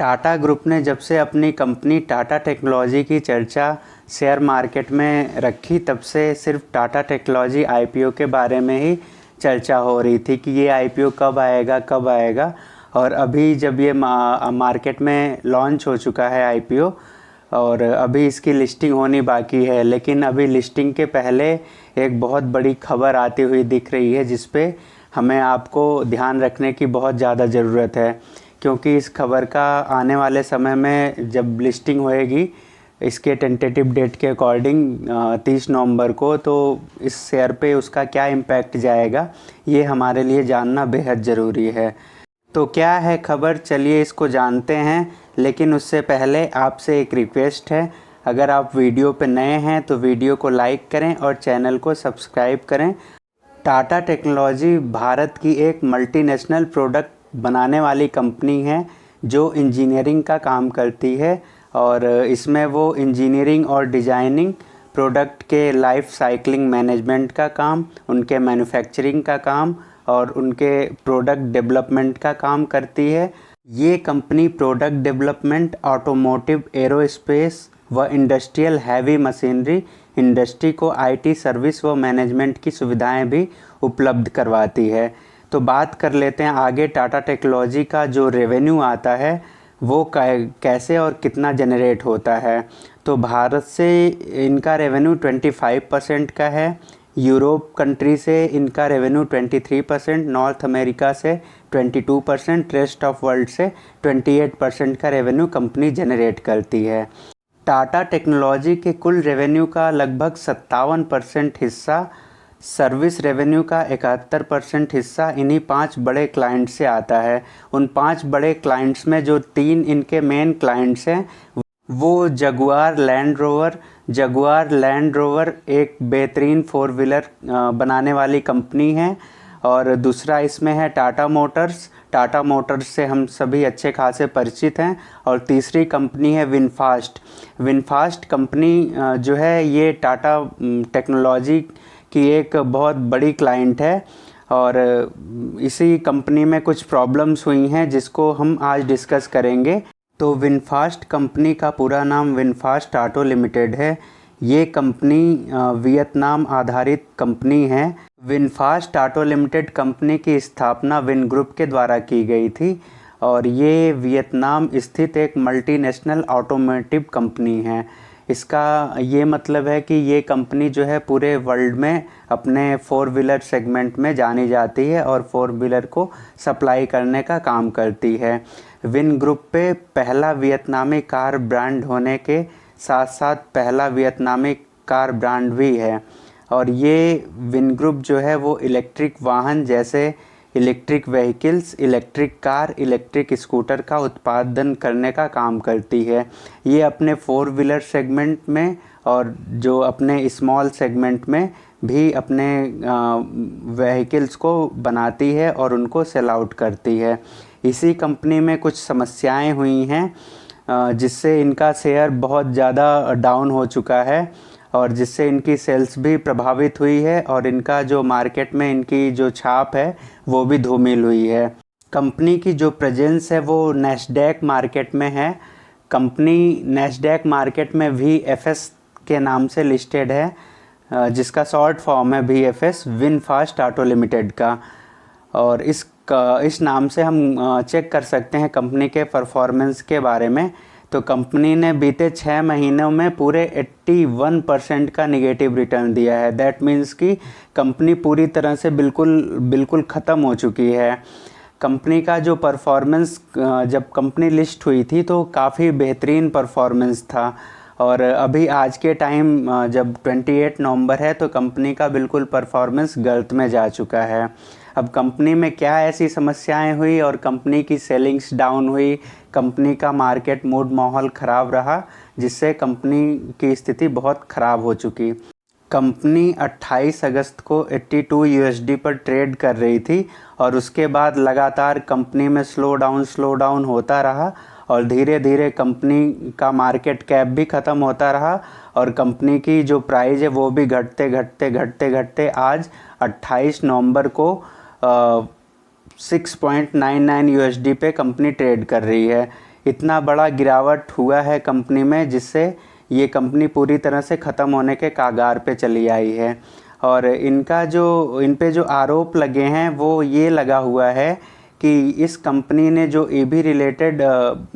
Tata group ने जब से अपनी कंपनी टाटा टेक्नोलॉजी की चर्चा शेयर मार्केट में रखी, तब से सिर्फ टाटा टेक्नोलॉजी आईपीओ के बारे में ही चर्चा हो रही थी कि ये आईपीओ कब आएगा। और अभी जब ये मार्केट में लॉन्च हो चुका है आईपीओ और अभी इसकी लिस्टिंग होनी बाकी है, लेकिन अभी लिस्टिंग के पहले एक बहुत बड़ी खबर आती हुई दिख रही है जिस पे हमें आपको ध्यान रखने की बहुत ज़्यादा ज़रूरत है, क्योंकि इस खबर का आने वाले समय में जब लिस्टिंग होएगी इसके टेंटेटिव डेट के अकॉर्डिंग 30 नवंबर को, तो इस शेयर पे उसका क्या इम्पैक्ट जाएगा ये हमारे लिए जानना बेहद ज़रूरी है। तो क्या है खबर, चलिए इसको जानते हैं। लेकिन उससे पहले आपसे एक रिक्वेस्ट है, अगर आप वीडियो पे नए हैं तो वीडियो को लाइक करें और चैनल को सब्सक्राइब करें। टाटा टेक्नोलॉजी भारत की एक मल्टीनेशनल प्रोडक्ट बनाने वाली कंपनी है जो इंजीनियरिंग का काम करती है, और इसमें वो इंजीनियरिंग और डिज़ाइनिंग, प्रोडक्ट के लाइफ साइकिलिंग मैनेजमेंट का काम, उनके मैन्युफैक्चरिंग का काम और उनके प्रोडक्ट डेवलपमेंट का काम करती है। ये company product development, automotive, aerospace व इंडस्ट्रियल हैवी मशीनरी इंडस्ट्री को आईटी सर्विस व मैनेजमेंट की सुविधाएं भी उपलब्ध करवाती है। तो बात कर लेते हैं आगे टाटा टेक्नोलॉजी का जो रेवेन्यू आता है वो कैसे और कितना जनरेट होता है। तो भारत से इनका रेवेन्यू 25% का है, यूरोप कंट्री से इनका रेवेन्यू 23%, नॉर्थ अमेरिका से 22%, रेस्ट ऑफ वर्ल्ड से 28% का रेवेन्यू कंपनी जनरेट करती है। टाटा टेक्नोलॉजी के कुल रेवेन्यू का लगभग 57% हिस्सा, सर्विस रेवेन्यू का 71% हिस्सा इन्हीं 5 बड़े क्लाइंट से आता है। उन 5 बड़े क्लाइंट्स में जो 3 इनके मेन क्लाइंट्स हैं वो जगुआर लैंड रोवर एक बेहतरीन 4 व्हीलर बनाने वाली कंपनी है, और दूसरा इसमें है टाटा मोटर्स से हम सभी अच्छे खासे परिचित हैं, और तीसरी कंपनी है विनफास्ट कंपनी जो है ये टाटा टेक्नोलॉजी की एक बहुत बड़ी क्लाइंट है। और इसी कंपनी में कुछ प्रॉब्लम्स हुई हैं जिसको हम आज डिस्कस करेंगे। तो विनफास्ट कंपनी का पूरा नाम विनफास्ट ऑटो लिमिटेड है। ये कंपनी वियतनाम आधारित कंपनी है। विनफास्ट ऑटो लिमिटेड कंपनी की स्थापना विन ग्रुप के द्वारा की गई थी, और ये वियतनाम स्थित एक मल्टीनेशनल ऑटोमोटिव कंपनी है। इसका ये मतलब है कि ये कंपनी जो है पूरे वर्ल्ड में अपने 4 व्हीलर सेगमेंट में जानी जाती है और 4 व्हीलर को सप्लाई करने का काम करती है। विन ग्रुप पे पहला वियतनामी कार ब्रांड होने के साथ साथ पहला वियतनामी कार ब्रांड भी है। और ये विन ग्रुप जो है वो इलेक्ट्रिक वाहन जैसे electric vehicles, electric car, electric scooter का उत्पादन करने का काम करती है। ये अपने 4 व्हीलर सेगमेंट में और जो अपने स्मॉल सेगमेंट में भी अपने व्हीकल्स को बनाती है और उनको सेल आउट करती है। इसी कंपनी में कुछ समस्याएं हुई हैं जिससे इनका शेयर बहुत ज़्यादा डाउन हो चुका है, और जिससे इनकी सेल्स भी प्रभावित हुई है, और इनका जो मार्केट में इनकी जो छाप है वो भी धूमिल हुई है। कंपनी की जो प्रेजेंस है वो नैस्डैक मार्केट में है। कंपनी नैस्डैक मार्केट में VFS के नाम से लिस्टेड है, जिसका शॉर्ट फॉर्म है VFS, विनफास्ट ऑटो लिमिटेड का। और इस नाम से हम चेक कर सकते हैं कंपनी के परफॉर्मेंस के बारे में। तो कंपनी ने बीते 6 महीनों में पूरे 81% का निगेटिव रिटर्न दिया है। दैट मीन्स कि कंपनी पूरी तरह से बिल्कुल ख़त्म हो चुकी है। कंपनी का जो परफॉर्मेंस जब कंपनी लिस्ट हुई थी तो काफ़ी बेहतरीन परफॉर्मेंस था, और अभी आज के टाइम जब 28 नवंबर है तो कंपनी का बिल्कुल परफॉर्मेंस गर्त में जा चुका है। अब कंपनी में क्या ऐसी समस्याएं हुई और कंपनी की सेलिंग्स डाउन हुई, कंपनी का मार्केट मूड माहौल ख़राब रहा, जिससे कंपनी की स्थिति बहुत ख़राब हो चुकी। कंपनी 28 अगस्त को 82 USD पर ट्रेड कर रही थी, और उसके बाद लगातार कंपनी में स्लो डाउन होता रहा, और धीरे धीरे कंपनी का मार्केट कैप भी ख़त्म होता रहा, और कंपनी की जो प्राइस है वो भी घटते आज 28 नवंबर को 6.99 USD पे कंपनी ट्रेड कर रही है। इतना बड़ा गिरावट हुआ है कंपनी में, जिससे ये कंपनी पूरी तरह से ख़त्म होने के कगार पे चली आई है। और इन पे जो आरोप लगे हैं वो ये लगा हुआ है कि इस कंपनी ने जो ईवी रिलेटेड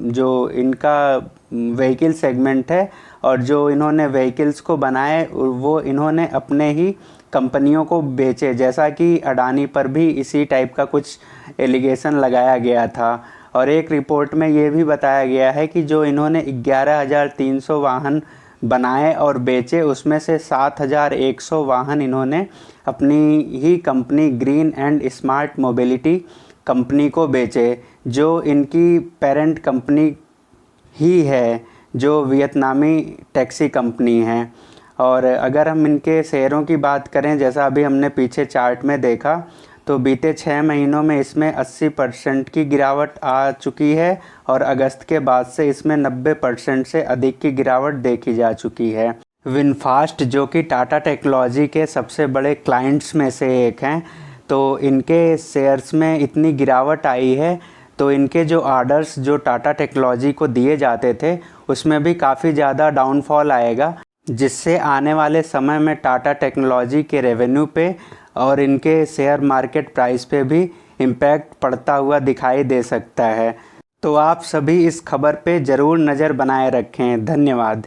जो इनका व्हीकल सेगमेंट है और जो इन्होंने व्हीकल्स को बनाए वो इन्होंने अपने ही कंपनियों को बेचे, जैसा कि अडानी पर भी इसी टाइप का कुछ एलिगेशन लगाया गया था। और एक रिपोर्ट में ये भी बताया गया है कि जो इन्होंने 11,300 वाहन बनाए और बेचे, उसमें से 7,100 वाहन इन्होंने अपनी ही company green and smart mobility company को बेचे, जो इनकी पेरेंट कंपनी ही है, जो वियतनामी टैक्सी कंपनी है। और अगर हम इनके शेयरों की बात करें, जैसा अभी हमने पीछे चार्ट में देखा, तो बीते 6 महीनों में इसमें 80% की गिरावट आ चुकी है और अगस्त के बाद से इसमें 90% से अधिक की गिरावट देखी जा चुकी है। विनफास्ट जो कि टाटा टेक्नोलॉजी के सबसे बड़े क्लाइंट्स में से एक हैं, तो इनके शेयर्स में इतनी गिरावट आई है, तो इनके जो ऑर्डर्स जो टाटा टेक्नोलॉजी को दिए जाते थे उसमें भी काफ़ी ज़्यादा डाउनफॉल आएगा, जिससे आने वाले समय में टाटा टेक्नोलॉजी के रेवेन्यू पे और इनके शेयर मार्केट प्राइस पे भी इम्पैक्ट पड़ता हुआ दिखाई दे सकता है। तो आप सभी इस खबर पे ज़रूर नज़र बनाए रखें। धन्यवाद।